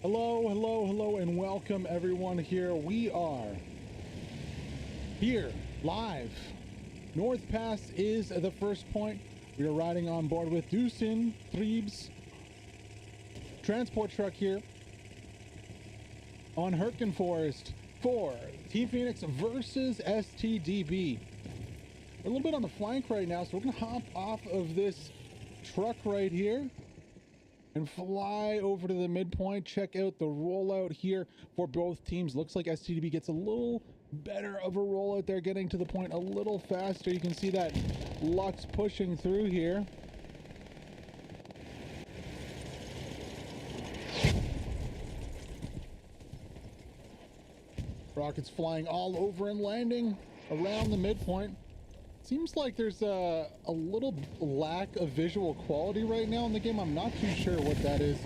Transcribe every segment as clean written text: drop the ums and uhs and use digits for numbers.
Hello, hello, hello, and welcome everyone here. We are here live. North Pass is the first point. We are riding on board with Deucin Threeb's transport truck here on Herkenforest for Team Phoenix versus StDb. We're a little bit on the flank right now, so we're gonna hop off of this truck right here and fly over to the midpoint. Check out the rollout here for both teams. Looks like StDb gets a little better of a rollout there, getting to the point a little faster. You can see that Lux pushing through here. Rockets flying all over and landing around the midpoint. Seems like there's a little lack of visual quality right now in the game. I'm not too sure what that is.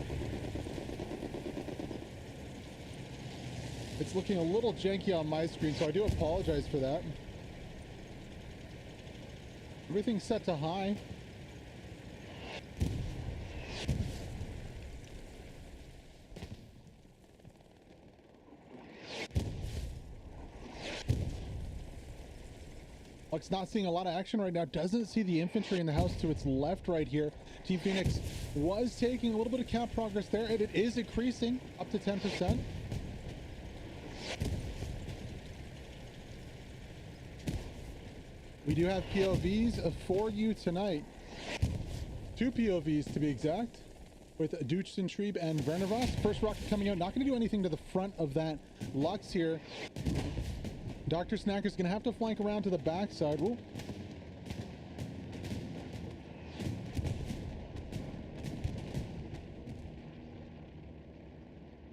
It's looking a little janky on my screen, so I do apologize for that. Everything's set to high. Lux not seeing a lot of action right now. Doesn't see the infantry in the house to its left right here. Team Phoenix was taking a little bit of cap progress there, and it is increasing up to 10%. We do have POVs for you tonight. 2 POVs to be exact, with Deucin Threeb and Vernervos. First rocket coming out, not going to do anything to the front of that Lux here. Dr. Snacker's going to have to flank around to the backside. Whoa.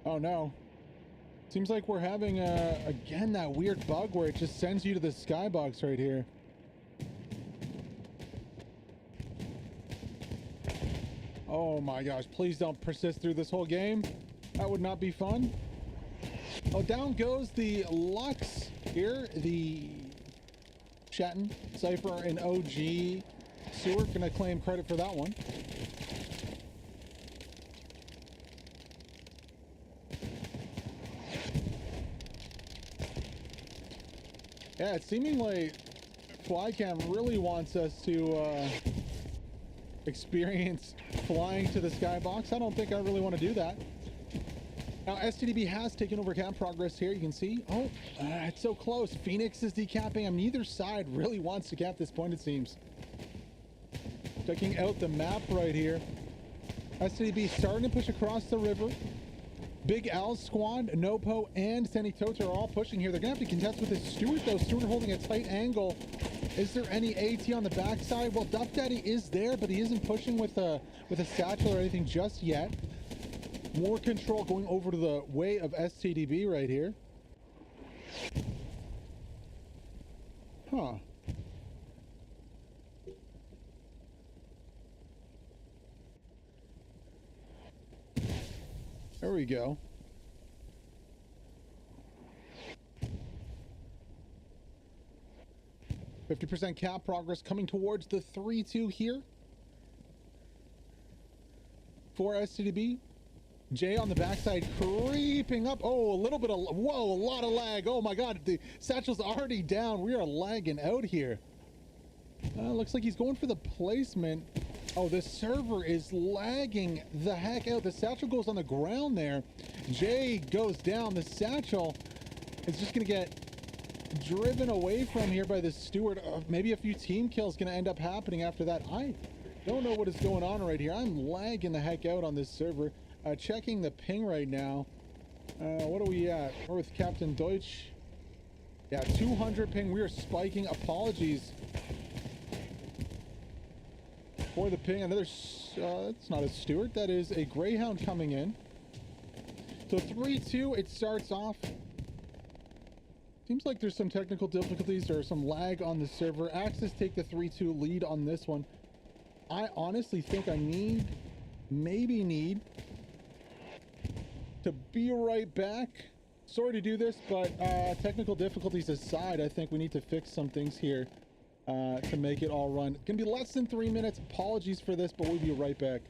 Oh no. Seems like we're having, again, that weird bug where it just sends you to the skybox right here. Oh my gosh, please don't persist through this whole game. That would not be fun. Oh, down goes the Lux here. The Shatton, Cypher, and OG Stewart gonna claim credit for that one. Yeah, it's seeming like Flycam really wants us to experience flying to the skybox. I don't think I really want to do that. Now, StDb has taken over cap progress here. You can see, oh, it's so close. Phoenix is decapping. Neither side really wants to cap this point, it seems. Checking out the map right here. StDb starting to push across the river. Big Al's squad, Nopo, and Sandy Tota are all pushing here. They're going to have to contest with this Stewart, though. Stewart holding a tight angle. Is there any AT on the backside? Well, Duff Daddy is there, but he isn't pushing with a satchel or anything just yet. More control going over to the way of StDb right here. Huh. There we go. %50 cap progress coming towards the 3-2 here for StDb. Jay on the backside creeping up. Oh, a little bit of, whoa, a lot of lag. Oh my God, the satchel's already down. We are lagging out here. Looks like he's going for the placement. Oh, this server is lagging the heck out. The satchel goes on the ground there. Jay goes down. The satchel is just gonna get driven away from here by the Stewart. Maybe a few team kills gonna end up happening after that. I don't know what is going on right here. I'm lagging the heck out on this server. Checking the ping right now. What are we at? We're with Captain Deutsch. Yeah, 200 ping. We are spiking. Apologies for the ping. Another, that's not a Stewart. That is a Greyhound coming in. So 3-2, it starts off. Seems like there's some technical difficulties or some lag on the server. Axis take the 3-2 lead on this one. I honestly think I maybe need to be right back. Sorry to do this, but technical difficulties aside, I think we need to fix some things here to make it all run. It's gonna be less than 3 minutes. Apologies for this, but we'll be right back.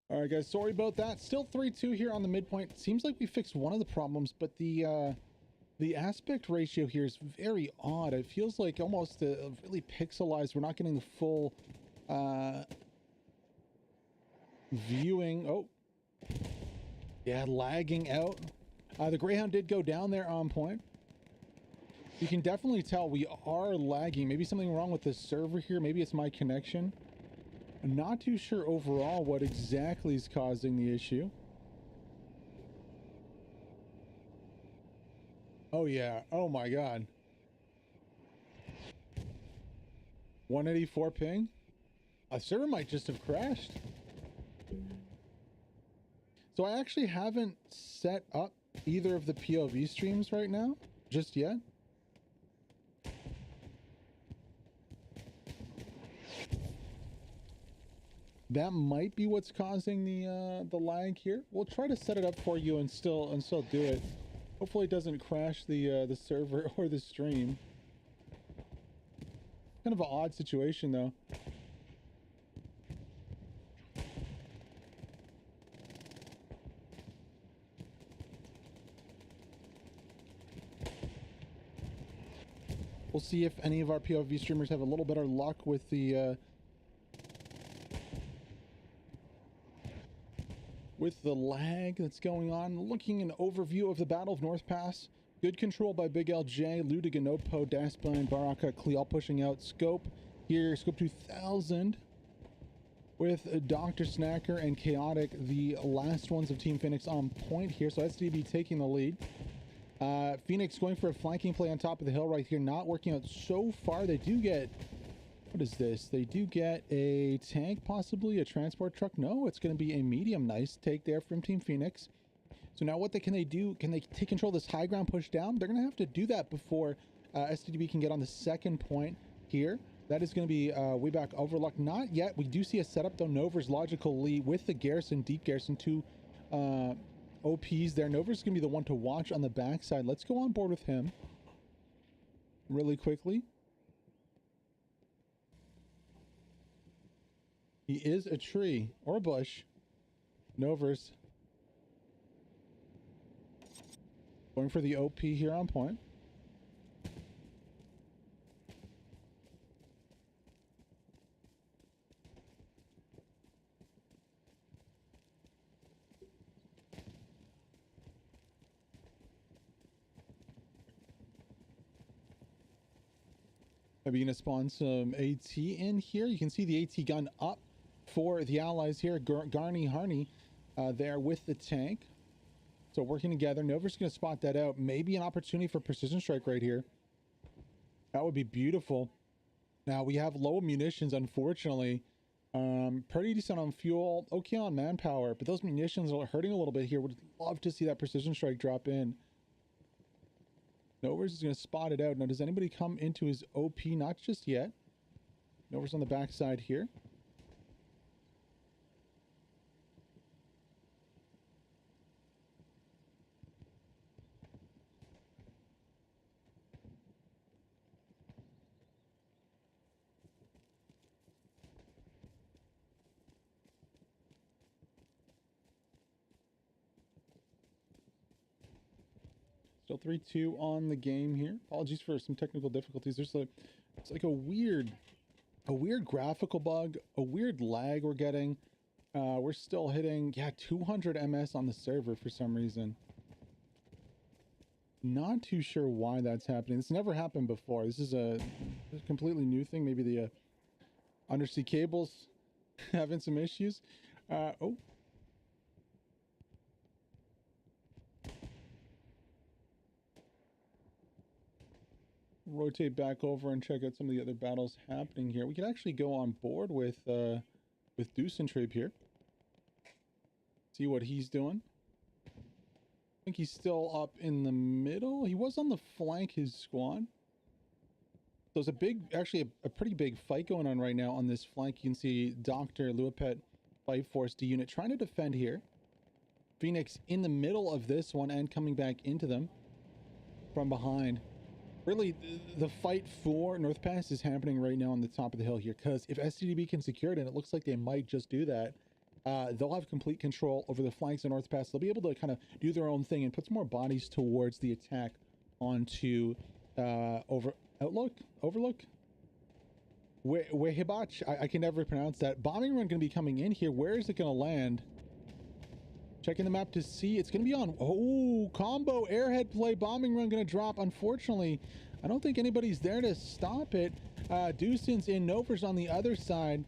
All right, guys, sorry about that. Still 3-2 here on the midpoint. Seems like we fixed one of the problems, but the aspect ratio here is very odd. It feels like almost really pixelized. We're not getting the full viewing. Oh, yeah, lagging out. The Greyhound did go down there on point. You can definitely tell we are lagging. Maybe something wrong with the server here. Maybe it's my connection. I'm not too sure overall what exactly is causing the issue. Oh yeah, oh my god. 184 ping? A server might just have crashed. So I actually haven't set up either of the POV streams right now, just yet. That might be what's causing the lag here. We'll try to set it up for you and still do it. Hopefully it doesn't crash the server or the stream. Kind of an odd situation though. We'll see if any of our POV streamers have a little better luck with the lag that's going on. Looking an overview of the Battle of North Pass. Good control by Big LJ, Ludiganopo, Daspine, Baraka, Cleal pushing out. Scope here, Scope 2000 with Dr. Snacker and Chaotic, the last ones of Team Phoenix on point here. So StDb taking the lead. Phoenix going for a flanking play on top of the hill right here. Not working out so far. They do get... What is this? They do get a tank, possibly a transport truck. No, it's going to be a medium. Nice take there from Team Phoenix. So now what can they do? Can they take control of this high ground push down? They're going to have to do that before StDb can get on the second point here. That is going to be way back overlook. Not yet. We do see a setup though. Nover's logical lead with the Garrison, Deep Garrison, two OPs there. Nover's going to be the one to watch on the backside. Let's go on board with him really quickly. He is a tree or a bush. Novers going for the OP here on point. Maybe going to spawn some AT in here. You can see the AT gun up for the allies here. Garney Harney there with the tank. So working together. Nover's going to spot that out. Maybe an opportunity for precision strike right here. That would be beautiful. Now we have low munitions, unfortunately. Pretty decent on fuel. Okay on manpower. But those munitions are hurting a little bit here. Would love to see that precision strike drop in. Novers is going to spot it out. Now, does anybody come into his OP? Not just yet. Novers on the backside here. Still 3-2 on the game here. Apologies for some technical difficulties. There's it's like a weird graphical bug, a weird lag we're getting. We're still hitting, 200 MS on the server for some reason. Not too sure why that's happening. This never happened before. This is a completely new thing. Maybe the undersea cables having some issues. Oh. Rotate back over and check out some of the other battles happening here. We could actually go on board with Deucentrape here. See what he's doing. I think he's still up in the middle. He was on the flank, his squad. So it's a big, actually a pretty big fight going on right now on this flank. You can see Dr. Luapet Fight Force D unit trying to defend here. Phoenix in the middle of this one and coming back into them from behind. Really, the fight for North Pass is happening right now on the top of the hill here, because if StDb can secure it, and it looks like they might just do that, they'll have complete control over the flanks and North Pass. They'll be able to kind of do their own thing and put some more bodies towards the attack onto Overlook. Wehibach, I can never pronounce that. Bombing run going to be coming in here. Where is it going to land? Checking the map to see. It's going to be on. Oh, combo airhead play. Bombing run going to drop. Unfortunately, I don't think anybody's there to stop it. Deucen's in. Nover's on the other side.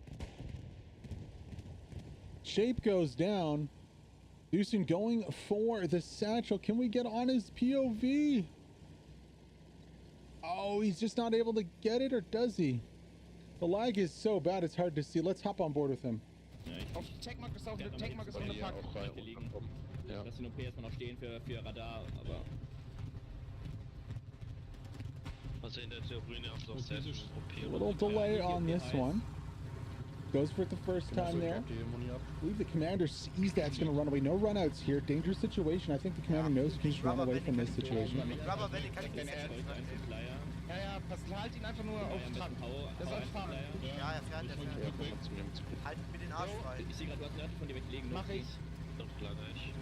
Shape goes down. Deucen going for the satchel. Can we get on his POV? Oh, he's just not able to get it, or does he? The lag is so bad, it's hard to see. Let's hop on board with him. Auf Checkmark ist auf der Pack. Ja. Lass den OP erstmal noch stehen für Radar, aber... Also in der Theorie auch noch sehr A little delay on this one. Goes for it the first time there. I believe the commander sees that. It's going to run away. No runouts here. Dangerous situation. I think the commander knows he can just run away from this situation. Ja, halt ihn einfach nur auf Trag. Der soll fahren. Ja, er fährt. Halt mir den Arsch frei. Ich sehe gerade, du hast nördlich von dir weglegen. Mach ich. Doch, klar, nicht.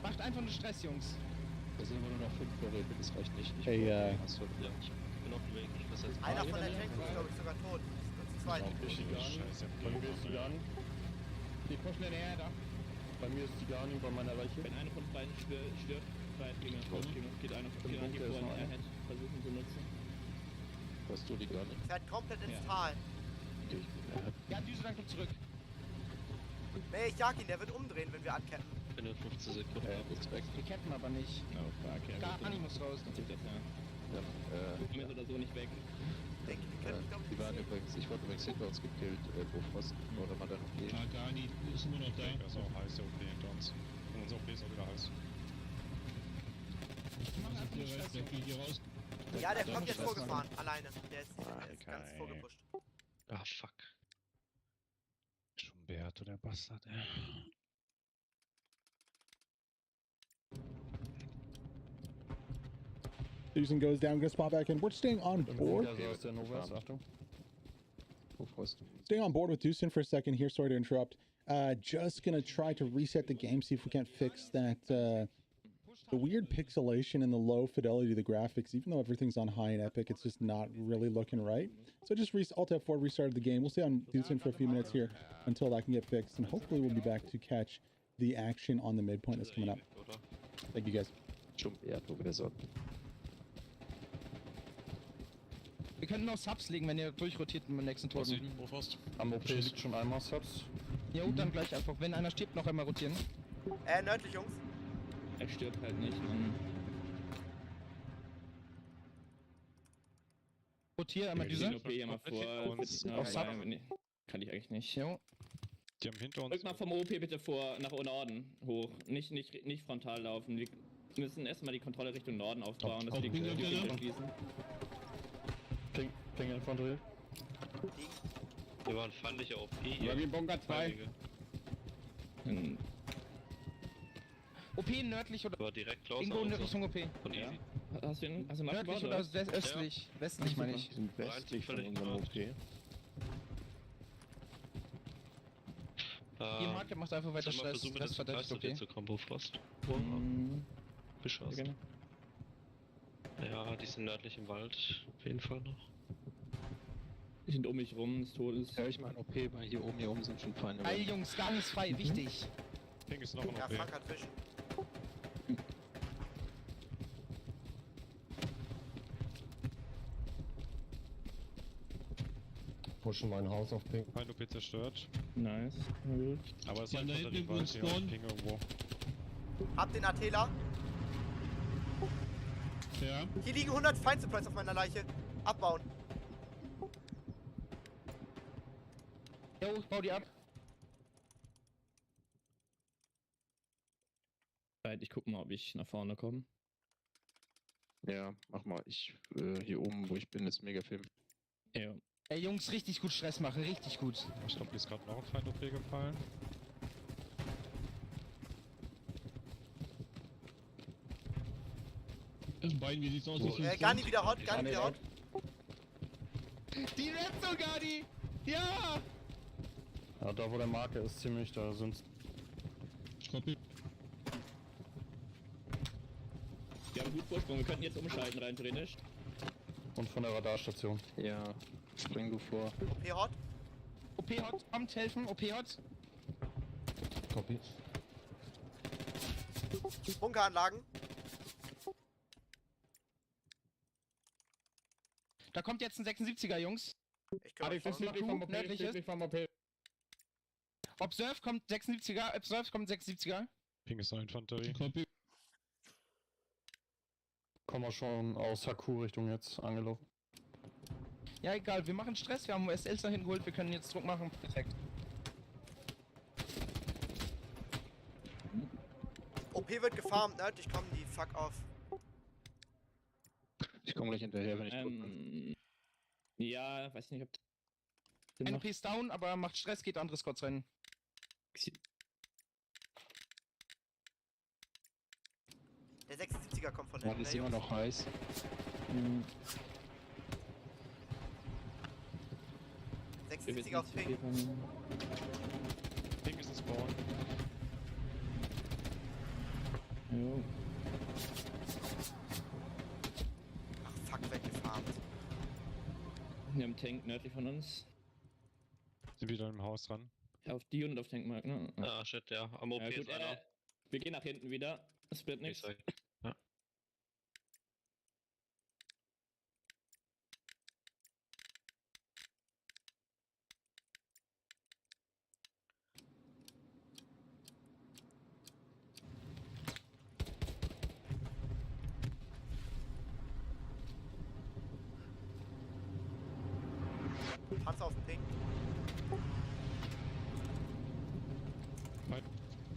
Macht einfach nur Stress, Jungs. Da sind wir nur noch 5 Vorräte, das reicht nicht. Hey, Achso, ja, ich bin auf dem Weg. Ich muss jetzt Einer von der Tank ist, glaube ich, sogar tot. Das ist zwei. Scheiße. Bei mir ist die Garni. Die pushen den her, da. Bei mir ist die Garni bei meiner Leiche. Wenn einer von beiden stirbt, geht einer von die vor den Airhead versuchen zu nutzen. Hast du die Garni? Fährt komplett ins Tal. Ja, Düse, dann kommt zurück. Nee, ich jag ihn, der wird umdrehen, wenn wir ancappen. in 15 Sekunden. Ist weg. Die Ketten aber nicht. Oh, fuck, ja. Gar muss raus. Natürlich das, ja. Ja, Mir oder so nicht weg. Denke, die können mich, glaube Die waren übrigens, ich wurde übrigens hinter uns gekillt, wo Frost oder man dann noch geht. Garni ist immer noch da. Der ist auch heiß, der OP hinter uns. Und unser OP ist auch wieder heiß. Der fliegt hier raus. Ja, der kommt jetzt vorgefahren, alleine. Der ist ganz vorgepusht. Ah, fuck. Schumberto, der Bastard, ey. Susan goes down, gonna spot back in. We're staying on board. Staying on board with Deucen for a second here. Sorry to interrupt. Just gonna try to reset the game, see if we can't fix that the weird pixelation and the low fidelity of the graphics. Even though everything's on high and epic, it's just not really looking right. So just Alt F4 restarted the game. We'll stay on Deucen for a few minutes here until that can get fixed, and hopefully we'll be back to catch the action on the midpoint that's coming up. Thank you guys. Wir können noch Subs legen, wenn ihr durchrotiert mit dem nächsten Tor. Am OP liegt schon einmal Subs. Jo, dann gleich einfach. Wenn einer stirbt, noch einmal rotieren. Nördlich, Jungs. Er stirbt halt nicht, Mann. Rotier einmal Diese diese. OP hier mal vor. Auf Sub. Nee, kann ich eigentlich nicht. Jo. Die haben hinter uns. Rück mal vom OP bitte nach Norden hoch. Nicht frontal laufen. Wir müssen erstmal die Kontrolle Richtung Norden aufbauen. Das liegt schließen. Ping Infanterie. Wir waren feindliche OP Ja, hier. wir Bunker 2. Dann OP nördlich oder Aber direkt close. irgendwo in Richtung OP. Von Ja. Easy. Hast du ihn Nördlich oder östlich? Westlich meine ich. Sind westlich von unserem OP. Ihr Market macht einfach weiter Stress. Versuchen wir Das das verdammt Fleisch OP. zu kommen, wo Frost. Beschossen. Ja, die sind nördlich im Wald. Auf jeden Fall noch. Die sind um mich rum, des Todes. Ja, ich meine OP, weil hier oben sind schon Feinde. Geil, Jungs, Gang ist frei, wichtig. Ping ist noch ein Ja, OP. Frank hat Fischen. Pushen mein Haus auf Ping. Ein OP zerstört. Nice. Gut. Aber es ist Ja, da einfach hinten die irgendwo Wald hier ein auf Spawn. Ping irgendwo. Hab den Atela. Ja. Hier liegen 100 Feind-Supplies auf meiner Leiche. Abbauen. Jo, ich bau die ab. Ich guck mal, ob ich nach vorne komme. Ja, mach mal. Ich, hier oben, wo ich bin, ist mega Film. Ja. Ey, Jungs, richtig gut Stress machen, richtig gut. Ich glaube, hier ist gerade noch ein Feind-OP gefallen. Bein, wie sieht's aus? Garni wieder hot, Garni wieder hot. Die Red Zone, Gardi! Ja! Ja, da wo der Marker ist ziemlich, da sind Copy. Wir haben gut Vorsprung, wir könnten jetzt umschalten rein theoretisch. und von der Radarstation. Ja, spring du vor. OP Hot. OP Hot, kommt helfen, OP Hot. Copy. Bunkeranlagen. Da kommt jetzt ein 76er, Jungs. Ich kümmere mich drum. Nördliches. Observe kommt 76er, Observe kommt 76er. Ping ist noch Infanterie. Copy. Kommen wir schon aus HQ-Richtung jetzt angelaufen. Ja, egal, wir machen Stress, wir haben USLs dahin geholt, wir können jetzt Druck machen. Perfekt. OP wird gefarmt, nördlich kommen die, fuck off. Ich komme gleich hinterher, wenn ich gut bin. Ja, weiß nicht, ob... Ein OP ist down, aber macht Stress, geht andere Squads rein. Der 76er kommt von Ja, hinten. ist ne, immer Jungs? noch heiß. Hm, 76er auf Ping. Ping ist ein Spawn. Jo. Ach fuck, weggefarmt. Wir haben Tank nördlich von uns. Sind wieder im Haus dran. Auf die und auf Tankmark, ne? Ah, shit, ja. Am OP Ja, gut, ist einer. wir gehen nach hinten wieder. Es wird Ich nichts. sag. Ja. Panzer auf dem Ping.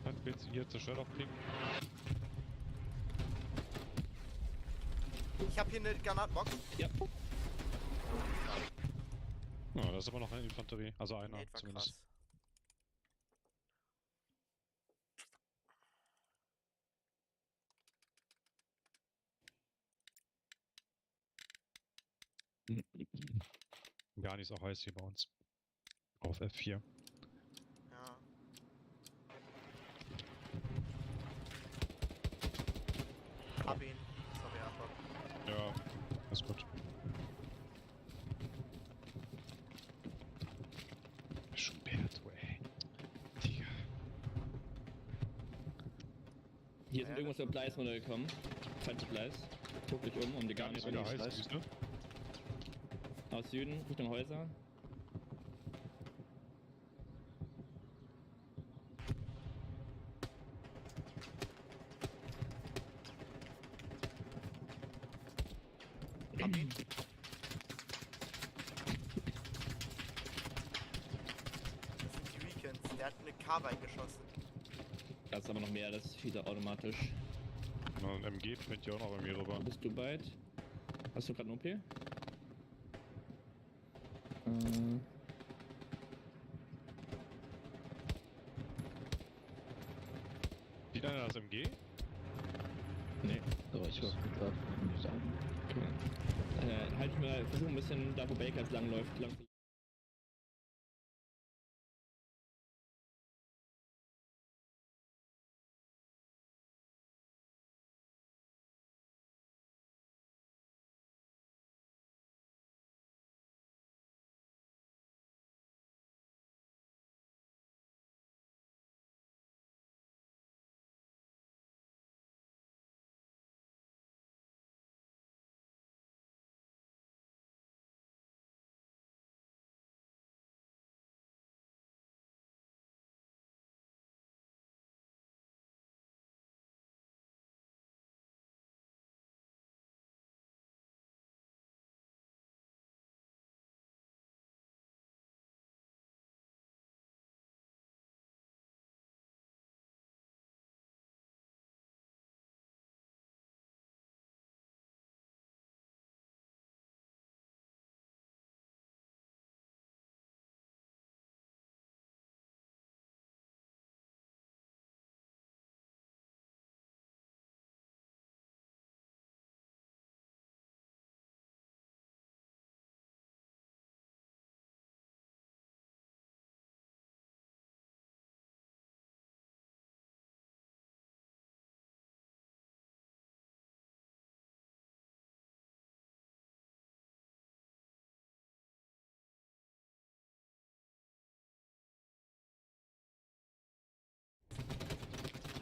Hat jetzt hier zerstört auf Ping. Ich habe hier eine Granatenbox. Ja. Ja, das ist aber noch eine Infanterie. Also einer Nee, war zumindest. krass. Gar nicht so heiß hier bei uns. Auf F4. Ja. Hab ihn. Sorry, aber. Ja, ist gut. Schuberto, ey. Digga. Hier sind irgendwo Supplies runtergekommen. Falsche Supplies. Guck dich um die Gar nicht so Garni heiß, siehst du? aus Süden, Richtung Häuser. Hab ihn. Das sind die Weekends. Der hat eine Carbine geschossen. Da ist aber noch mehr, das schießt er automatisch. Na, ein MG fällt ja auch noch bei mir rüber. Bist du weit? Hast du gerade ein OP? Sieht einer das MG? Nee. So, ich war gerade nicht an. Halt ich mal, versuch ein bisschen da, wo Bakers langläuft, lang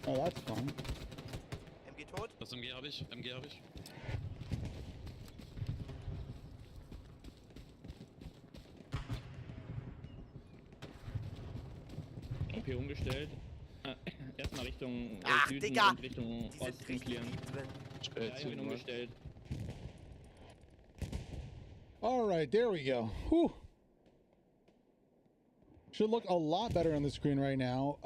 Oh, that's fun. MG tot. Das MG habe ich, MG habe ich. OP umgestellt. Erstmal Richtung Ach, Süden Digga! und Richtung Die sind Osten richtig clearen. tief drin. Ja, ich hab ihn umgestellt. All right, there we go. Whew. Should look a lot better on the screen right now.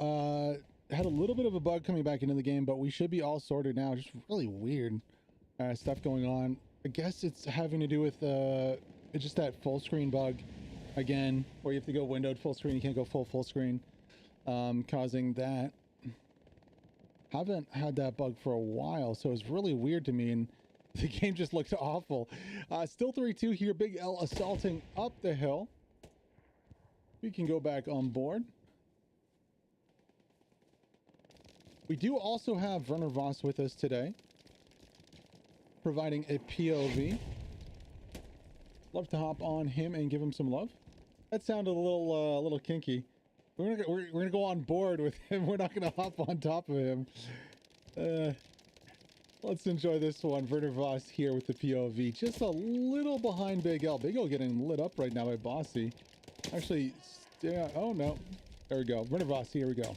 Had a little bit of a bug coming back into the game, but we should be all sorted now. Just really weird stuff going on. I guess it's having to do with it's just that full screen bug again, where you have to go windowed full screen. You can't go full screen, causing that. Haven't had that bug for a while, so it's really weird to me, and the game just looked awful. Still 3-2 here. Big L assaulting up the hill. We can go back on board. We do also have Werner Voss with us today, providing a POV. Love to hop on him and give him some love. That sounded a little kinky. We're gonna go on board with him. We're not gonna hop on top of him. Let's enjoy this one. Werner Voss here with the POV. Just a little behind Big L. Big L getting lit up right now by Bossy. Actually, yeah. Oh no. There we go. Werner Voss. Here we go.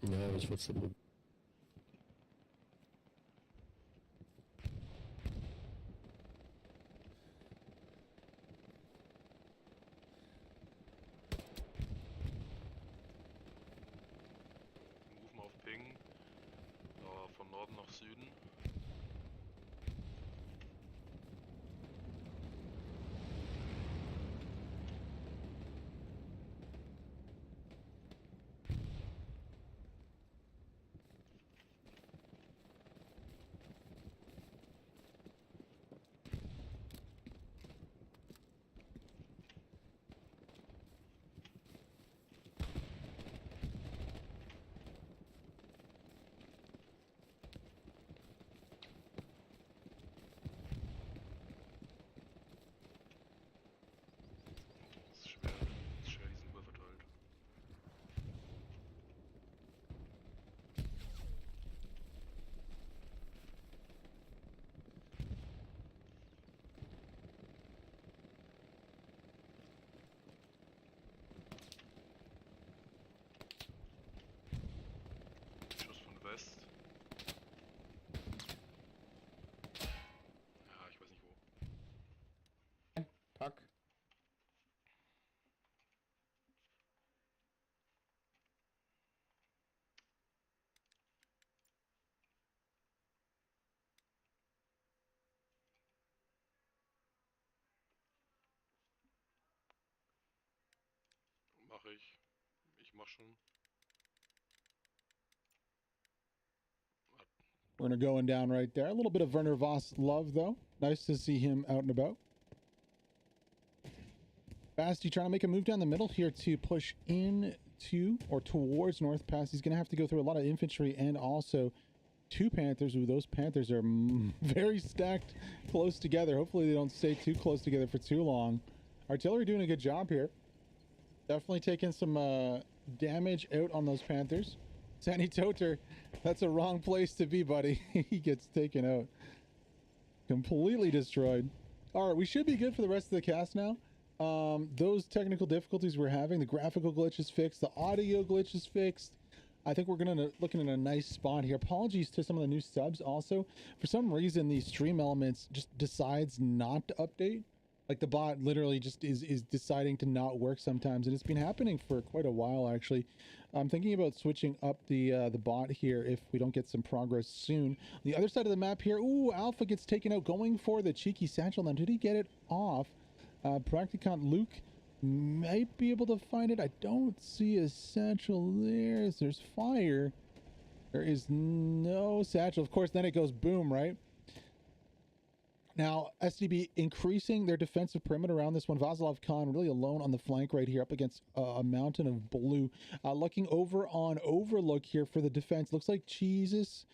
Ja, aber ich wollte es Rufen auf Ping. Von Norden nach Süden. West. Ja, ich weiß nicht wo. Pack. Mach ich. Ich mach schon. Werner going down right there. A little bit of Werner Voss love, though. Nice to see him out and about. Basti trying to make a move down the middle here to push into or towards North Pass. He's going to have to go through a lot of infantry and also two Panthers. Ooh, those Panthers are very stacked close together. Hopefully they don't stay too close together for too long. Artillery doing a good job here. Definitely taking some damage out on those Panthers. Sandy Toter, that's a wrong place to be, buddy. He gets taken out. Completely destroyed. All right, we should be good for the rest of the cast now. Those technical difficulties we're having, the graphical glitch is fixed, the audio glitch is fixed. I think we're gonna looking in a nice spot here. Apologies to some of the new subs also. For some reason, the stream elements just decides not to update. Like the bot literally just is deciding to not work sometimes, and it's been happening for quite a while actually. I'm thinking about switching up the bot here if we don't get some progress soon. The other side of the map here, ooh, Alpha gets taken out, going for the cheeky satchel. Now, did he get it off? Practicant Luke might be able to find it. I don't see a satchel there. There's fire. There is no satchel. Of course, then it goes boom, right? Now, StDb increasing their defensive perimeter around this one. Vasilov Khan really alone on the flank right here up against a mountain of blue. Looking over on Overlook here for the defense. Looks like Jesus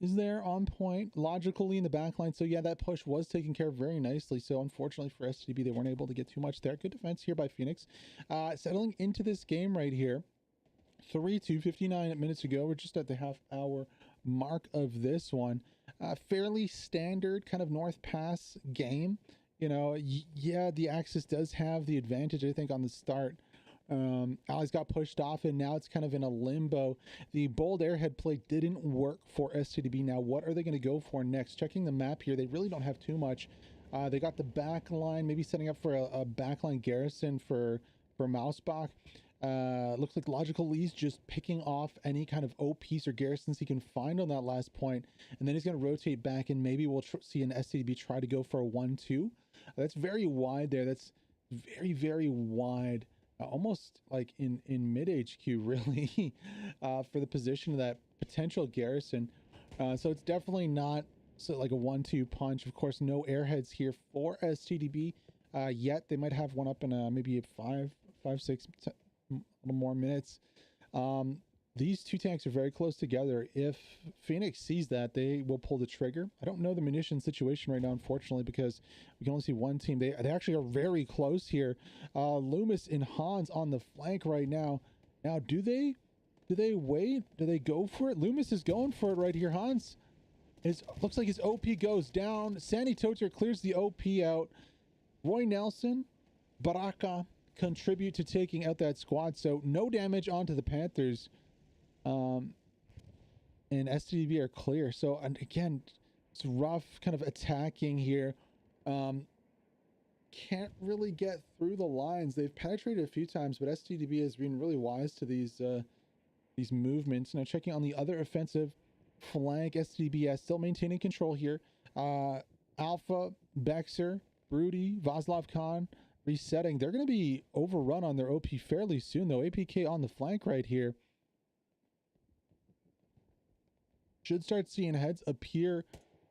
is there on point logically in the back line. So yeah, that push was taken care of very nicely. So unfortunately for StDb, they weren't able to get too much there. Good defense here by Phoenix. Settling into this game right here. 3-2, 59 minutes ago. We're just at the half-hour mark of this one. Fairly standard kind of North Pass game. You know, yeah, the Axis does have the advantage, I think, on the start. Allies got pushed off, and now it's kind of in a limbo. The bold airhead play didn't work for StDB. Now, what are they going to go for next? Checking the map here, they really don't have too much. They got the back line, maybe setting up for a backline garrison for Mausbach. Looks like Logical Lee's just picking off any kind of OPs or garrisons he can find on that last point, and then he's going to rotate back, and maybe we'll see an StDB try to go for a 1-2. That's very wide there. That's very, very wide. Almost like in mid HQ really for the position of that potential garrison. So it's definitely not like a 1-2 punch. Of course, no airheads here for StDB yet. They might have one up in maybe 5, 6, 10, a little more minutes. These two tanks are very close together. If Phoenix sees that, they will pull the trigger. I don't know the munition situation right now, unfortunately, because we can only see one team. They actually are very close here. Loomis and Hans on the flank right now. Now, do they wait? Do they go for it? Loomis is going for it right here. Hans looks like his OP goes down. Sandy Toter clears the OP out. Roy Nelson, Baraka contribute to taking out that squad. So no damage onto the Panthers. And StDB are clear. So, and again, it's rough kind of attacking here. Can't really get through the lines. They've penetrated a few times, but StDB has been really wise to these movements. Now checking on the other offensive flank, StDB still maintaining control here. Alpha, Bexer, Broody, Vasilov Khan resetting. They're going to be overrun on their OP fairly soon, though. APK on the flank right here. Should start seeing heads appear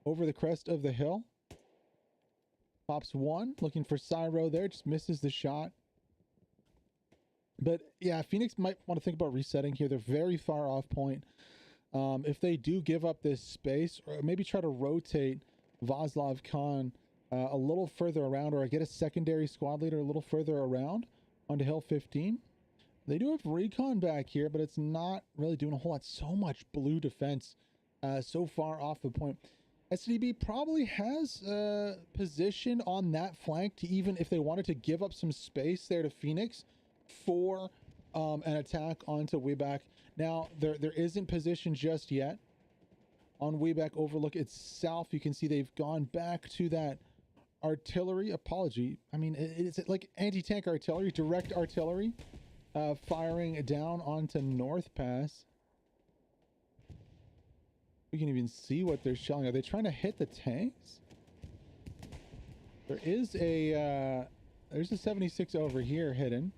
over the crest of the hill. Pops one, looking for Cyro there, just misses the shot. But yeah, Phoenix might want to think about resetting here. They're very far off point. If they do give up this space, or maybe try to rotate Vasilov Khan a little further around, or get a secondary squad leader a little further around onto hill 15. They do have recon back here, but it's not really doing a whole lot. So much blue defense so far off the point. StDB probably has position on that flank to, even if they wanted to give up some space there to Phoenix for an attack onto Weeback. Now, there isn't position just yet on Weeback Overlook itself. You can see they've gone back to that artillery. Apology. I mean, it's like anti-tank artillery, direct artillery, firing down onto North Pass. We can even see what they're shelling. Are they trying to hit the tanks? There is a there's a 76 over here hidden.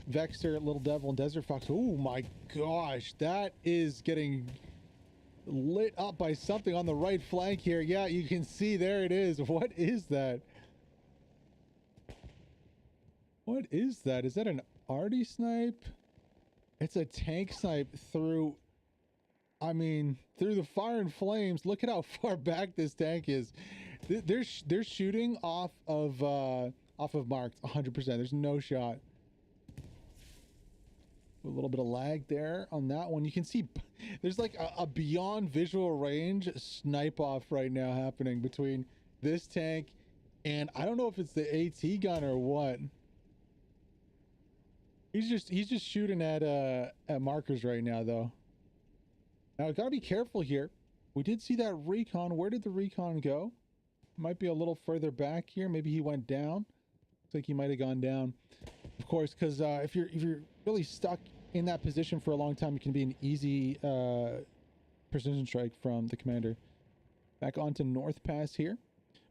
Vexer, Little Devil, and Desert Fox. Oh my gosh, that is getting lit up by something on the right flank here. Yeah, you can see there it is. What is that? What is that? Is that an arty snipe? It's a tank snipe through, I mean, through the fire and flames. Look at how far back this tank is. They're shooting off of marked 100%. There's no shot. A little bit of lag there on that one. You can see there's like a beyond visual range snipe off right now happening between this tank and I don't know if it's the AT gun or what. He's just shooting at markers right now though. Now I gotta be careful here. We did see that recon. Where did the recon go? Might be a little further back here. Maybe he went down. Looks like he might have gone down. Of course, because if you're really stuck in that position for a long time, it can be an easy precision strike from the commander. Back onto North Pass here.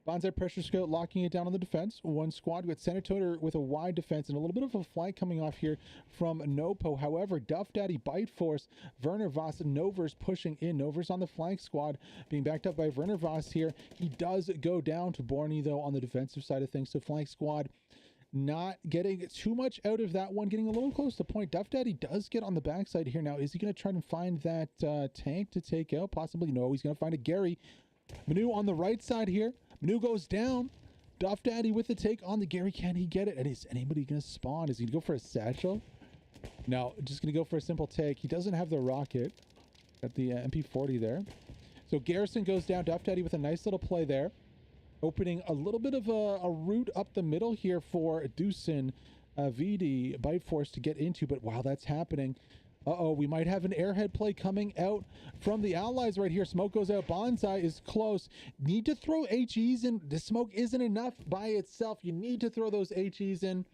Bonsai Pressure Scout locking it down on the defense. One squad with Senator with a wide defense and a little bit of a flank coming off here from Nopo. However, Duff Daddy, Bite Force, Werner Voss, and Novers pushing in. Novers on the flank squad being backed up by Werner Voss here. He does go down to Borny, though, on the defensive side of things. So flank squad not getting too much out of that one, getting a little close to point. Duff Daddy does get on the backside here. Now, is he going to try and find that tank to take out? Possibly. No, he's going to find a Gary. Manu on the right side here. Manu goes down. Duff Daddy with the take on the Gary. Can he get it? And is anybody going to spawn? Is he going to go for a satchel? No, just going to go for a simple take. He doesn't have the rocket. Got the MP40 there. So Garrison goes down. Duff Daddy with a nice little play there. Opening a little bit of a route up the middle here for Deucin, VD, Bite Force to get into. But while that's happening, uh-oh, we might have an airhead play coming out from the allies right here. Smoke goes out. Bonsai is close. Need to throw HEs in. The smoke isn't enough by itself. You need to throw those HEs in.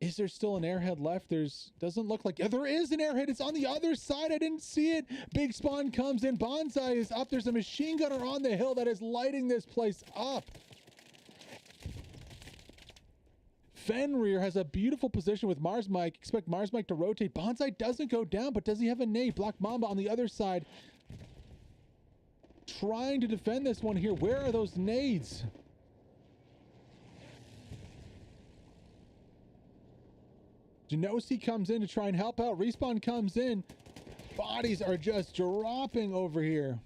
Is there still an airhead left? Doesn't look like... Yeah, there is an airhead. It's on the other side. I didn't see it. Big Spawn comes in. Bonsai is up. There's a machine gunner on the hill that is lighting this place up. Fenrir has a beautiful position with Mars Mike. Expect Mars Mike to rotate. Bonsai doesn't go down, but does he have a nade? Black Mamba on the other side. Trying to defend this one here. Where are those nades? Genosi comes in to try and help out. Respawn comes in. Bodies are just dropping over here.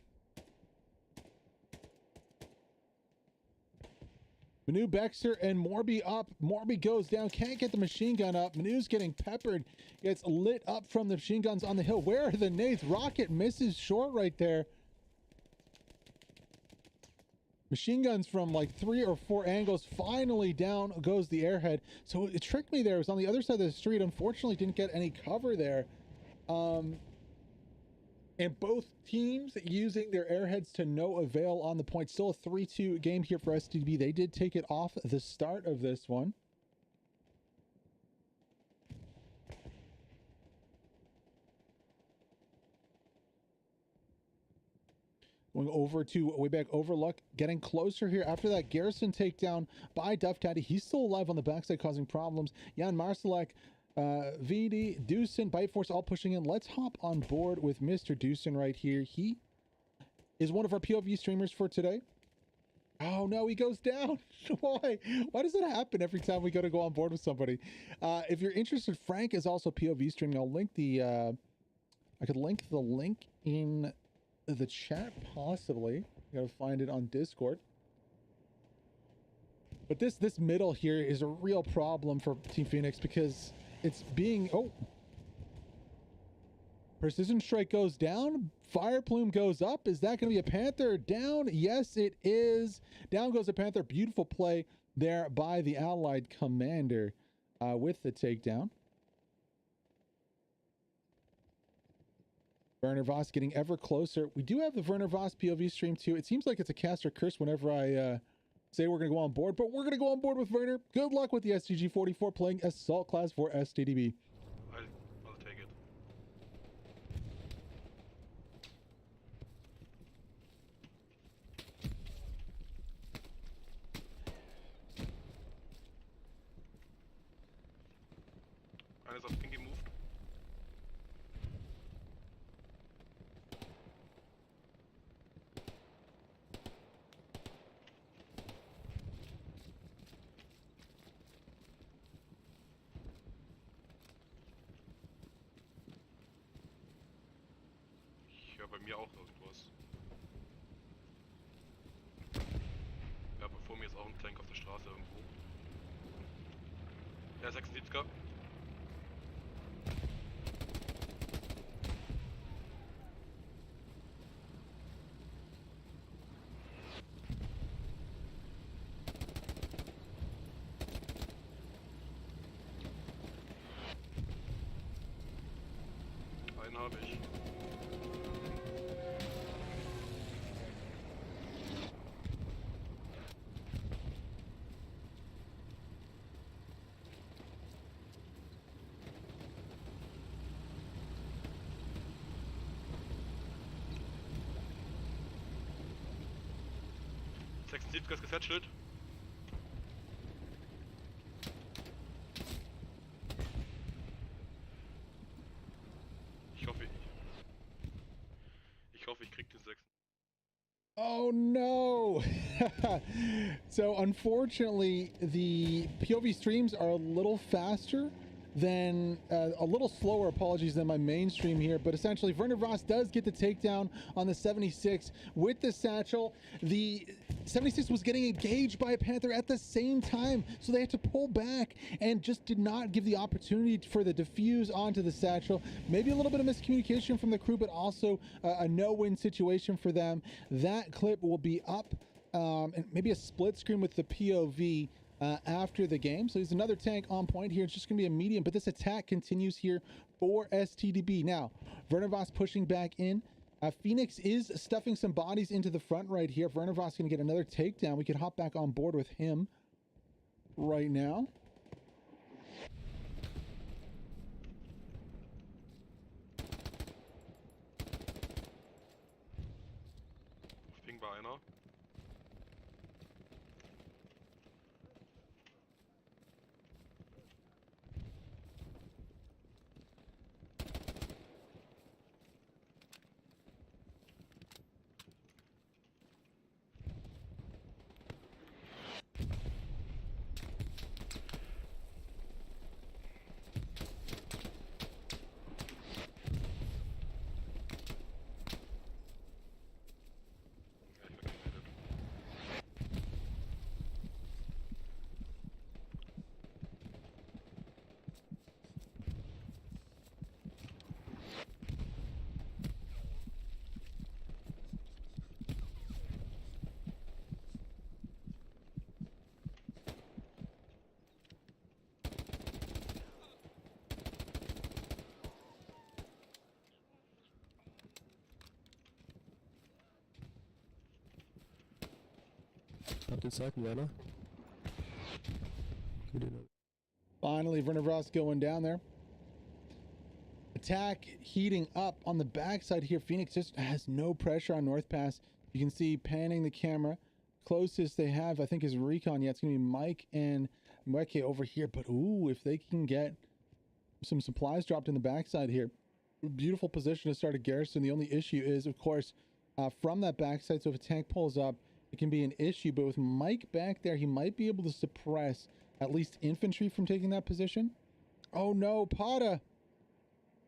Manu, Bexer, and Morby up. Morby goes down. Can't get the machine gun up. Manu's getting peppered. Gets lit up from the machine guns on the hill. Where are the nades? Rocket misses short right there. Machine guns from like 3 or 4 angles. Finally down goes the airhead. So it tricked me there. It was on the other side of the street. Unfortunately, didn't get any cover there. And both teams using their airheads to no avail on the point. Still a 3-2 game here for StDb. They did take it off the start of this one. Going over to Wayback Overlook, getting closer here after that Garrison takedown by Duff Daddy. He's still alive on the backside, causing problems. Jan Marsalek, VD, Deucin, Bite Force all pushing in. Let's hop on board with Mr. Deucin right here. He is one of our POV streamers for today. Oh no, he goes down. Why? Why does it happen every time we go on board with somebody? If you're interested, Frank is also POV streaming. I'll link the I could link the link in the chat, possibly. I gotta find it on Discord. But this middle here is a real problem for Team Phoenix because it's being... Oh! Precision Strike goes down. Fire Plume goes up. Is that going to be a Panther? Down? Yes, it is. Down goes a Panther. Beautiful play there by the Allied Commander with the takedown. Werner Voss getting ever closer. We do have the Werner Voss POV stream too. It seems like it's a caster curse whenever I say we're going to go on board, but we're going to go on board with Werner. Good luck with the STG-44 playing Assault Class for StDb. I'll take it. Einer ist auf Ping gemoved. Bei mir auch irgendwas. Ja, bevor mir ist auch ein Tank auf der Straße irgendwo. Ja, 76er. Einen habe ich. 670 gesetzt. Ich hoffe, ich krieg den 6. Oh no! So unfortunately, the POV streams are a little faster than, a little slower, apologies, than my main stream here, but essentially Werner Voss does get the takedown on the 76 with the satchel. The 76 was getting engaged by a Panther at the same time, so they had to pull back and just did not give the opportunity for the defuse onto the satchel. Maybe a little bit of miscommunication from the crew, but also a no-win situation for them. That clip will be up, and maybe a split screen with the POV after the game. So there's another tank on point here. It's just going to be a medium, but this attack continues here for StDb. Now, Werner Voss pushing back in. Phoenix is stuffing some bodies into the front right here. If Werner Voss going to get another takedown, we could hop back on board with him right now. Ping bei einer. Hab den zweiten Werner. Finally, Werner Voss going down there. Attack heating up on the backside here. Phoenix just has no pressure on North Pass. You can see panning the camera. Closest they have, I think, is Recon. Yeah, it's going to be Mike and Mweke over here. But, ooh, if they can get some supplies dropped in the backside here. Beautiful position to start a garrison. The only issue is, of course, from that backside. So if a tank pulls up, it can be an issue. But with Mike back there, he might be able to suppress at least infantry from taking that position. Oh, no. Pata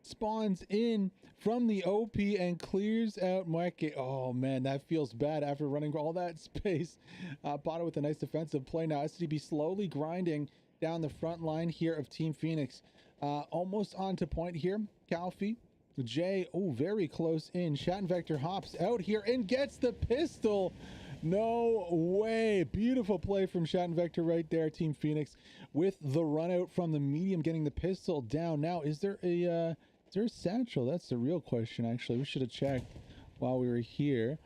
spawns in from the OP and clears out Mweke. Oh, man, that feels bad after running all that space. Pata with a nice defensive play. Now, StDb slowly grinding down the front line here of Team Phoenix. Almost on to point here. Calfee, Jay, oh, very close in. Schattenvector hops out here and gets the pistol. No way. Beautiful play from Schattenvector right there, Team Phoenix, with the run out from the medium, getting the pistol down. Now, is there a satchel? That's the real question, actually. We should have checked while we were here.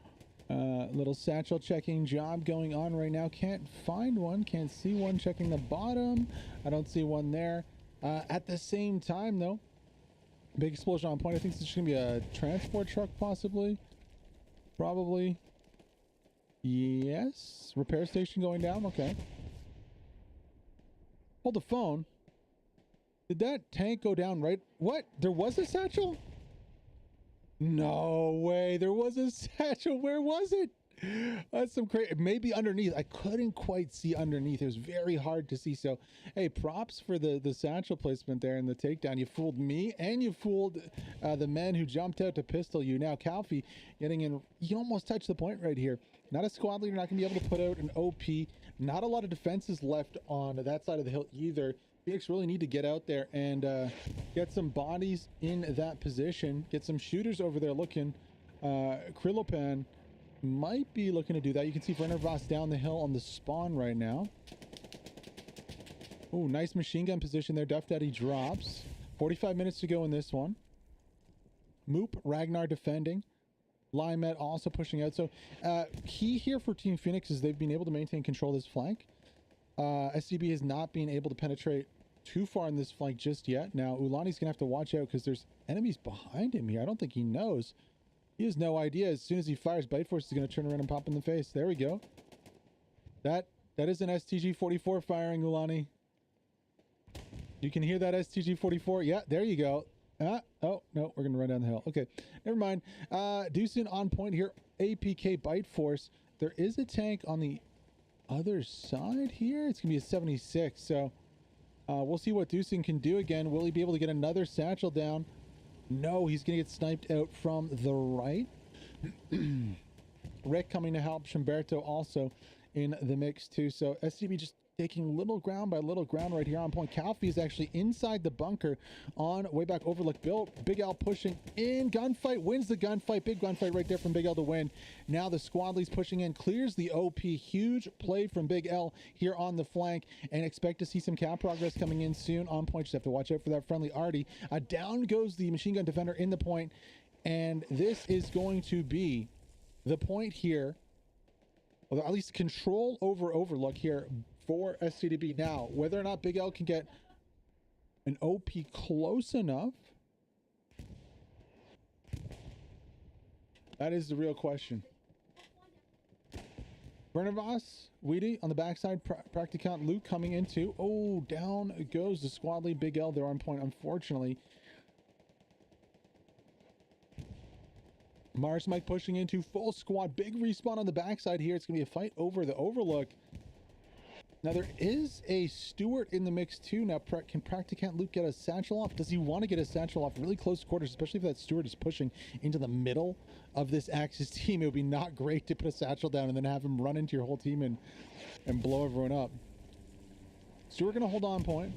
Little satchel checking job going on right now. Can't find one. Can't see one. Checking the bottom. I don't see one there. At the same time, though, big explosion on point. I think this is going to be a transport truck, possibly. Probably. Yes. Repair station going down. Okay. Hold the phone. Did that tank go down right? What? There was a satchel? No way. There was a satchel. Where was it? That's some crazy. Maybe underneath. I couldn't quite see underneath. It was very hard to see. So, hey, props for the satchel placement there and the takedown. You fooled me and you fooled the men who jumped out to pistol you. Now, Calfee getting in. You almost touched the point right here. Not a squad leader. Not going to be able to put out an OP. Not a lot of defenses left on that side of the hill either. Phoenix really need to get out there and get some bodies in that position. Get some shooters over there looking. Krillopan might be looking to do that. You can see Werner Voss down the hill on the spawn right now. Oh, nice machine gun position there. Duff Daddy drops. 45 minutes to go in this one. Moop, Ragnar defending. Limet also pushing out. So key here for Team Phoenix is they've been able to maintain control of this flank. StDb has not been able to penetrate too far in this flank just yet. Now, Ulani's going to have to watch out because there's enemies behind him here. I don't think he knows. He has no idea. As soon as he fires, Bite Force is going to turn around and pop in the face. There we go. That is an STG-44 firing, Ulani. You can hear that STG-44. Yeah, there you go. Oh, no, we're going to run down the hill. Okay, never mind. Deucin on point here. APK Bite Force. There is a tank on the other side here. It's going to be a 76, so we'll see what Deucin can do again. Will he be able to get another satchel down? No, he's going to get sniped out from the right. Rick coming to help. Schumberto also in the mix too. So STB just taking little ground by little ground right here on point. Calfee is actually inside the bunker on way back overlook. Big L pushing in. Gunfight wins the gunfight. Big gunfight right there from Big L to win. Now the squad leads pushing in. Clears the OP. Huge play from Big L here on the flank, and expect to see some cap progress coming in soon on point. Just have to watch out for that friendly Artie. Down goes the machine gun defender in the point, and this is going to be the point here, or at least control over overlook here for StDb. Now, whether or not Big L can get an OP close enough, that is the real question. Bernavas, Weedy on the backside, Practicant Luke coming into. Oh, down goes the squad lead. Big L there on point, unfortunately. Mars Mike pushing into full squad. Big respawn on the backside here. It's going to be a fight over the overlook. Now, there is a Stewart in the mix too. Now, can Practicant Luke get a satchel off? Does he want to get a satchel off really close quarters, especially if that Stewart is pushing into the middle of this Axis team? It would be not great to put a satchel down and then have him run into your whole team and blow everyone up. Stewart going to hold on point.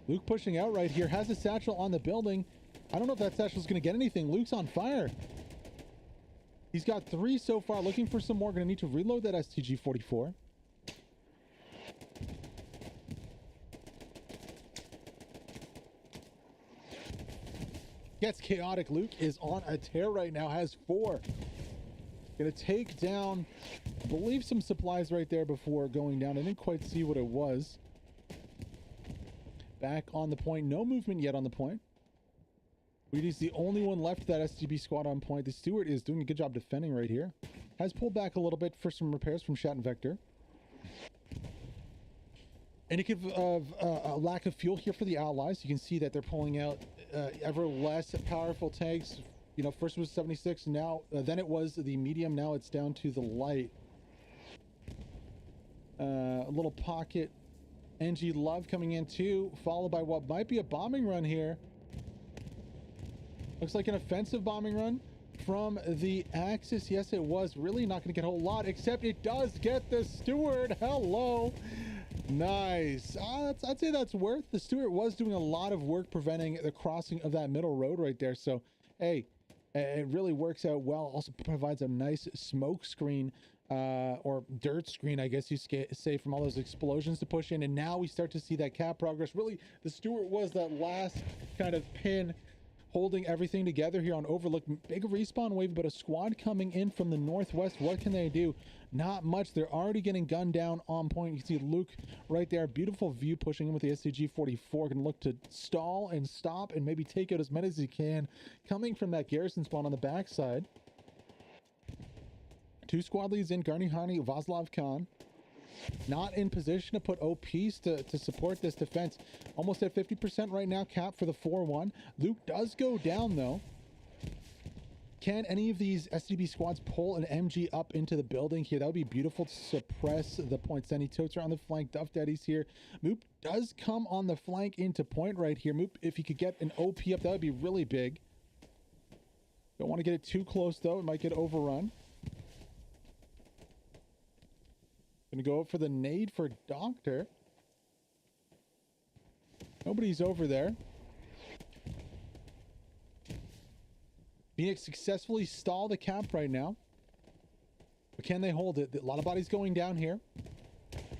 Luke pushing out right here. Has a satchel on the building. I don't know if that satchel is going to get anything. Luke's on fire. He's got 3 so far. Looking for some more. Going to need to reload that STG-44. Gets chaotic. Luke is on a tear right now. Has 4. Going to take down, I believe, some supplies right there before going down. I didn't quite see what it was. Back on the point. No movement yet on the point. Weedy's the only one left of that STB squad on point. The Stewart is doing a good job defending right here. Has pulled back a little bit for some repairs from Shat and Vector. Indicative of a lack of fuel here for the allies. You can see that they're pulling out ever less powerful tanks. You know, first it was 76, now then it was the medium, now it's down to the light. A little pocket NG Love coming in too, followed by what might be a bombing run here. Looks like an offensive bombing run from the Axis. Yes, it was. Really not going to get a whole lot, except it does get the Stewart. Hello. Nice. I'd say that's worth. The Stewart was doing a lot of work preventing the crossing of that middle road right there. So, hey, it really works out well. Also provides a nice smoke screen, or dirt screen, I guess you say, from all those explosions to push in. And now we start to see that cap progress. Really, the Stewart was that last kind of pin holding everything together here on overlook. Big respawn wave, but a squad coming in from the northwest. What can they do? Not much. They're already getting gunned down on point. You can see Luke right there. Beautiful view pushing in with the STG-44. Can look to stall and stop and maybe take out as many as he can. Coming from that garrison spawn on the backside. 2 squad leads in. Garni Hani, Vaslav Khan. Not in position to put OPs to support this defense. Almost at 50% right now. Cap for the 4-1. Luke does go down though. Can any of these STB squads pull an MG up into the building here? That would be beautiful to suppress the points. Any Totes are on the flank. Duff Daddy's here. Moop does come on the flank into point right here. Moop, if he could get an OP up, that would be really big. Don't want to get it too close though. It might get overrun. Gonna go for the nade for Doctor. Nobody's over there. Phoenix successfully stalled the cap right now. But can they hold it? A lot of bodies going down here.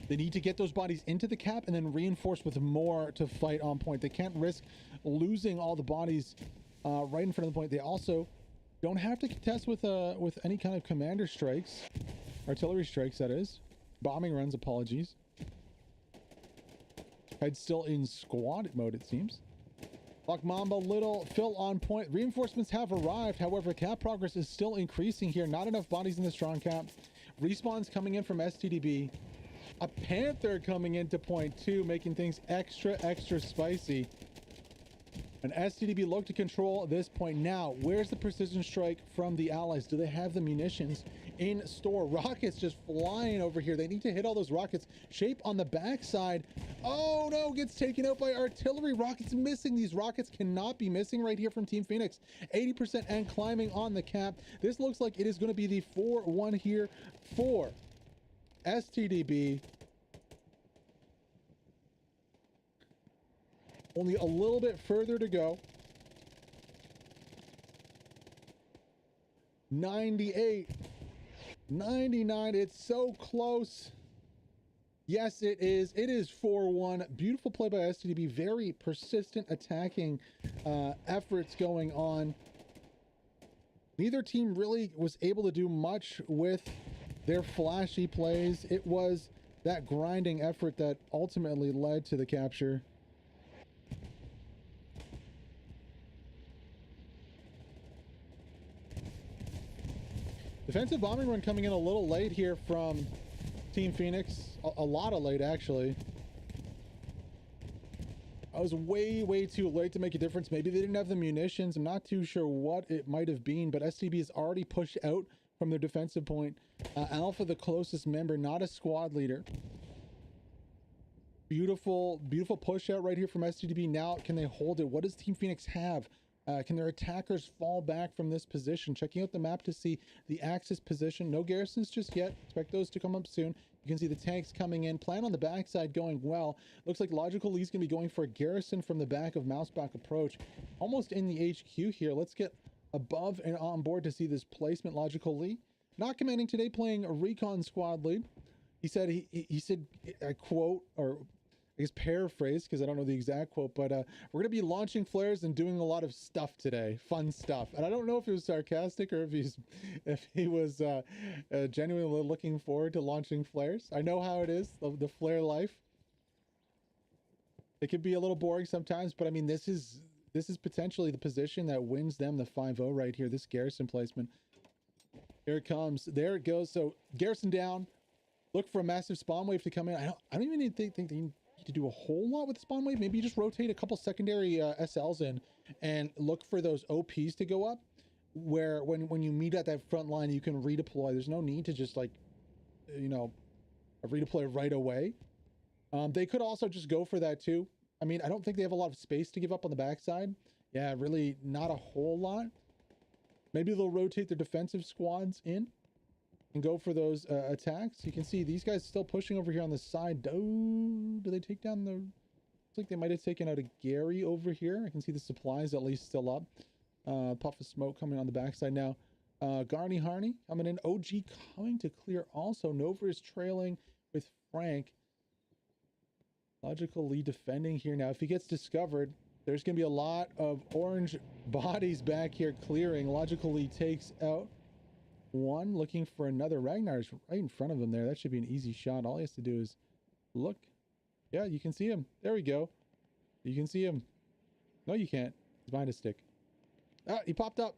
They need to get those bodies into the cap and then reinforce with more to fight on point. They can't risk losing all the bodies right in front of the point. They also don't have to contest with any kind of commander strikes. Artillery strikes, that is. Bombing runs, apologies. Head still in squad mode, it seems. Lock Mamba, Little, Phil on point. Reinforcements have arrived. However, cap progress is still increasing here. Not enough bodies in the strong cap. Respawns coming in from StDb. A Panther coming into point 2, making things extra spicy. And StDb look to control this point now. Where's the precision strike from the allies? Do they have the munitions in store? Rockets just flying over here. They need to hit all those rockets. Shape on the backside. Oh no, gets taken out by artillery. Rockets missing. These rockets cannot be missing right here from Team Phoenix. 80% and climbing on the cap. This looks like it is going to be the 4-1 here for StDb. Only a little bit further to go. 98, 99. It's so close. Yes, it is. It is 4-1. Beautiful play by StDb. Very persistent attacking efforts going on. Neither team really was able to do much with their flashy plays. It was that grinding effort that ultimately led to the capture. Defensive bombing run coming in a little late here from Team Phoenix. A lot of late, actually. I was way too late to make a difference. Maybe they didn't have the munitions. I'm not too sure what it might have been, but StDb is already pushed out from their defensive point. Alpha, the closest member, not a squad leader. Beautiful push out right here from StDb. Now, can they hold it? What does Team Phoenix have? Can their attackers fall back from this position? Checking out the map to see the axis position. No garrisons just yet. Expect those to come up soon. You can see the tanks coming in. Plan on the backside going well. Looks like Logical Lee's going to be going for a garrison from the back of Mouseback approach. Almost in the HQ here. Let's get above and on board to see this placement. Logical Lee not commanding today, playing a recon squad lead. He said, he said, I quote, or I guess paraphrase, because I don't know the exact quote, but we're going to be launching flares and doing a lot of stuff today. Fun stuff. And I don't know if it was sarcastic or if he was genuinely looking forward to launching flares. I know how it is, the flare life. It can be a little boring sometimes, but I mean, this is potentially the position that wins them the 5-0 right here, this garrison placement. Here it comes. There it goes. So garrison down. Look for a massive spawn wave to come in. I don't even think they need to do a whole lot with the spawn wave. Maybe you just rotate a couple secondary SLs in and look for those OPs to go up, where when you meet at that front line, you can redeploy. There's no need to just, like, you know, redeploy right away. They could also just go for that too. I mean, I don't think they have a lot of space to give up on the backside. Yeah, really not a whole lot. Maybe they'll rotate their defensive squads in and go for those attacks. You can see these guys still pushing over here on the side. Do they take down the... Looks like they might have taken out a Gary over here. I can see the supplies at least still up. Puff of smoke coming on the backside now. Garney Harney coming in. OG coming to clear also. Nova is trailing with Frank. Logical Lee defending here now. If he gets discovered, there's going to be a lot of orange bodies back here clearing. Logical Lee takes out one, looking for another. Ragnar's right in front of him there. That should be an easy shot. All he has to do is look. Yeah, you can see him. There we go. You can see him. No, you can't. He's behind a stick. Ah, he popped up.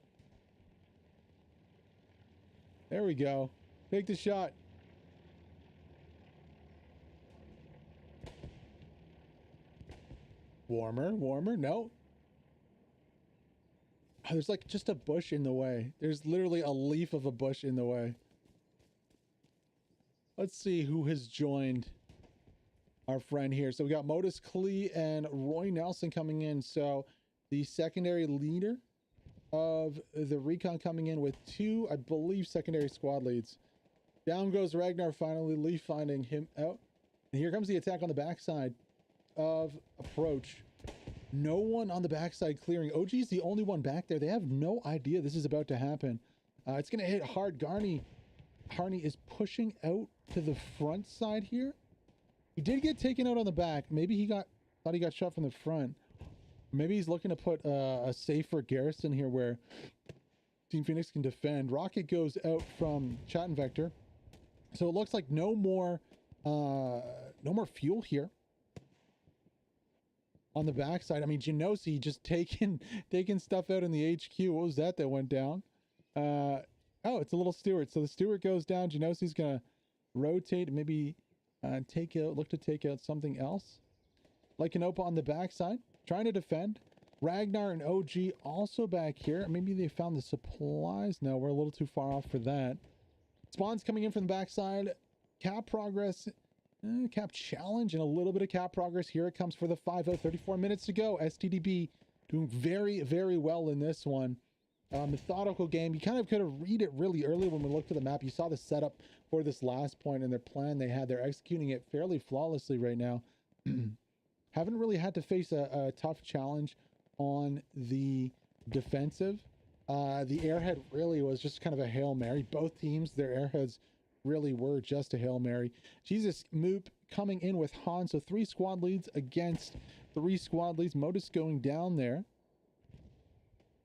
There we go. Take the shot. Warmer, no. Oh, there's like just a bush in the way. There's literally a leaf of a bush in the way. Let's see who has joined our friend here. So we got Modus Klee and Roy Nelson coming in. So the secondary leader of the recon coming in with two, I believe, secondary squad leads. Down goes Ragnar finally, Lee finding him out. And here comes the attack on the backside of approach. No one on the backside clearing. OG's the only one back there. They have no idea this is about to happen. It's going to hit hard. Harney is pushing out to the front side here. He did get taken out on the back. Maybe he thought he got shot from the front. Maybe he's looking to put a safer garrison here where Team Phoenix can defend. Rocket goes out from Chat and Vector. So it looks like no more fuel here. On the backside, I mean, Genosi just taking stuff out in the HQ. What was that went down? Oh, it's a little Stewart. So the Stewart goes down. Genosi's going to rotate and maybe look to take out something else. Like an Opa on the backside, trying to defend. Ragnar and OG also back here. Maybe they found the supplies. No, we're a little too far off for that. Spawns coming in from the backside. Cap progress. Cap challenge and a little bit of cap progress. Here it comes for the 5-0. 34 minutes to go. StDb doing very, very well in this one. Methodical game. You kind of could have read it really early when we looked at the map. You saw the setup for this last point and their plan they had. They're executing it fairly flawlessly right now. Haven't really had to face a tough challenge on the defensive. The airhead really was just kind of a Hail Mary. Both teams, their airheads really were just a Hail Mary. Jesus Moop coming in with Han. So 3 squad leads against 3 squad leads. Modus going down there.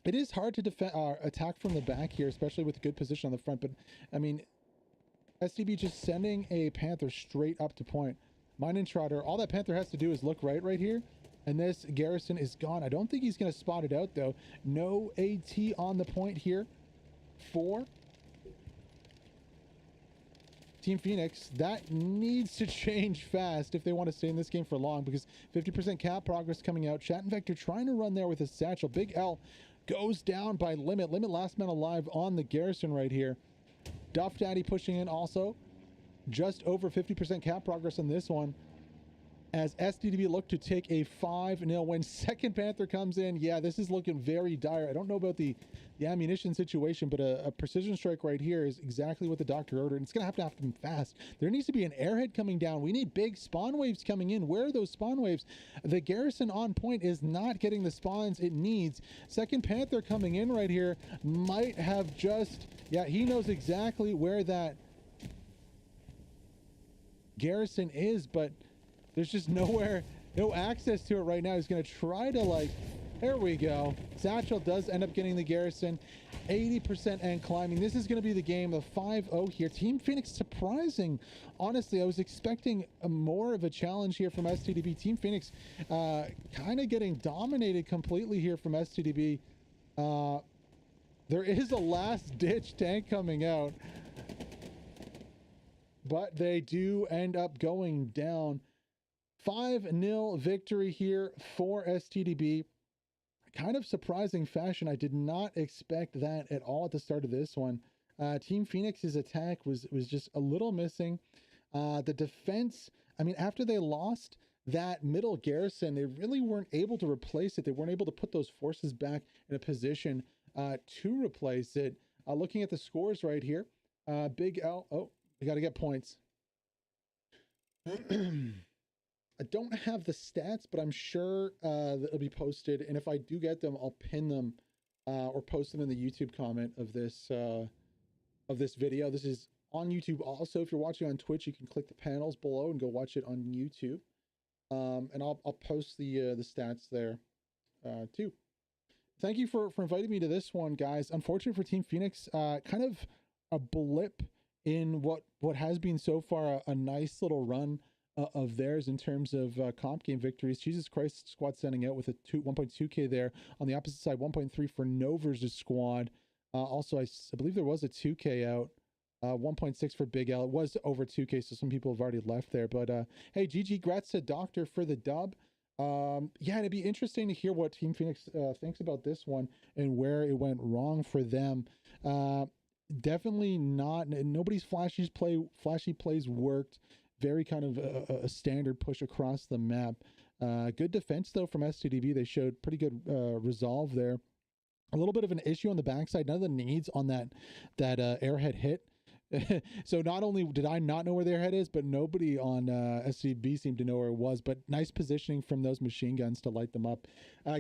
It is hard to defend, attack from the back here, especially with a good position on the front. But, I mean, StDb just sending a Panther straight up to point. Mine and Trotter, all that Panther has to do is look right here. And this Garrison is gone. I don't think he's going to spot it out, though. No AT on the point here for Team Phoenix. That needs to change fast if they want to stay in this game for long, because 50% cap progress coming out. Chat and Vector trying to run there with a satchel. Big L goes down by Limit. Limit last man alive on the Garrison right here. Duff Daddy pushing in also. Just over 50% cap progress on this one, as StDb look to take a 5-0 win. Second Panther comes in. Yeah, this is looking very dire. I don't know about the ammunition situation, but a precision strike right here is exactly what the doctor ordered. And it's going to happen fast. There needs to be an airhead coming down. We need big spawn waves coming in. Where are those spawn waves? The Garrison on point is not getting the spawns it needs. Second Panther coming in right here might have just... Yeah, he knows exactly where that Garrison is, but there's just no access to it right now. He's going to try to, like, there we go. Satchel does end up getting the Garrison. 80% and climbing. This is going to be the game. The 5-0 here. Team Phoenix surprising. Honestly, I was expecting more of a challenge here from StDb. Team Phoenix kind of getting dominated completely here from StDb. There is a last-ditch tank coming out, but they do end up going down. 5-0 victory here for StDB. Kind of surprising fashion. I did not expect that at all at the start of this one. Team Phoenix's attack was just a little missing. The defense, I mean, after they lost that middle Garrison, they really weren't able to replace it. They weren't able to put those forces back in a position to replace it. Looking at the scores right here, Big L, oh, we got to get points. I don't have the stats, but I'm sure that it'll be posted. And if I do get them, I'll pin them or post them in the YouTube comment of this video. This is on YouTube also. If you're watching on Twitch, you can click the panels below and go watch it on YouTube. And I'll post the stats there too. Thank you for inviting me to this one, guys. Unfortunate for Team Phoenix, kind of a blip in what has been so far a nice little run of theirs in terms of comp game victories. Jesus Christ squad sending out with a 1.2k there. On the opposite side, 1.3 for No versus squad. Also, I believe there was a 2k out. 1.6 for Big L. It was over 2k, so some people have already left there. But hey, GG, grats to Doctor for the dub. Yeah, it'd be interesting to hear what Team Phoenix thinks about this one and where it went wrong for them. Definitely not. Nobody's flashy plays worked. Very kind of a standard push across the map. Good defense though from StDb. They showed pretty good resolve there. A little bit of an issue on the backside. None of the needs on that airhead hit. So not only did I not know where their head is, but nobody on StDb seemed to know where it was. But nice positioning from those machine guns to light them up.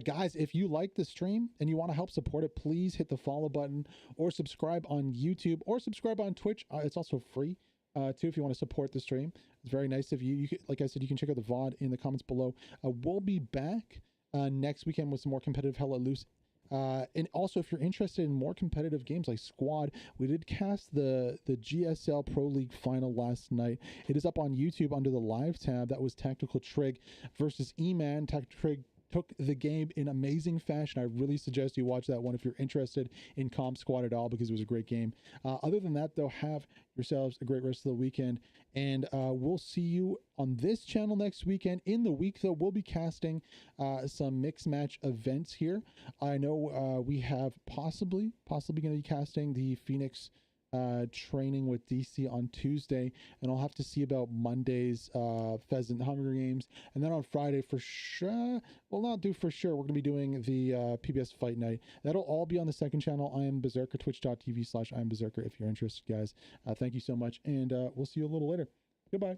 Guys, if you like the stream and you want to help support it, please hit the follow button or subscribe on YouTube or subscribe on Twitch. It's also free too if you want to support the stream. It's very nice of you. Like I said, you can check out the VOD in the comments below. We'll be back next weekend with some more competitive Hella Loose. And also, if you're interested in more competitive games like Squad, we did cast the GSL Pro League final last night. It is up on YouTube under the live tab. That was Tactical Trig versus E-Man. Tactical took the game in amazing fashion. I really suggest you watch that one if you're interested in Comp Squad at all, because it was a great game. Other than that, though, have yourselves a great rest of the weekend, and we'll see you on this channel next weekend. In the week, though, we'll be casting some mixed match events here. I know we have possibly going to be casting the Phoenix training with DC on Tuesday, and I'll have to see about Monday's Pheasant Hunger Games, and then on Friday for sure, well, not do for sure, we're going to be doing the PBS Fight Night. That'll all be on the second channel, I Am Berserker, twitch.tv/IamBerserker if you're interested, guys. Thank you so much, and we'll see you a little later. Goodbye.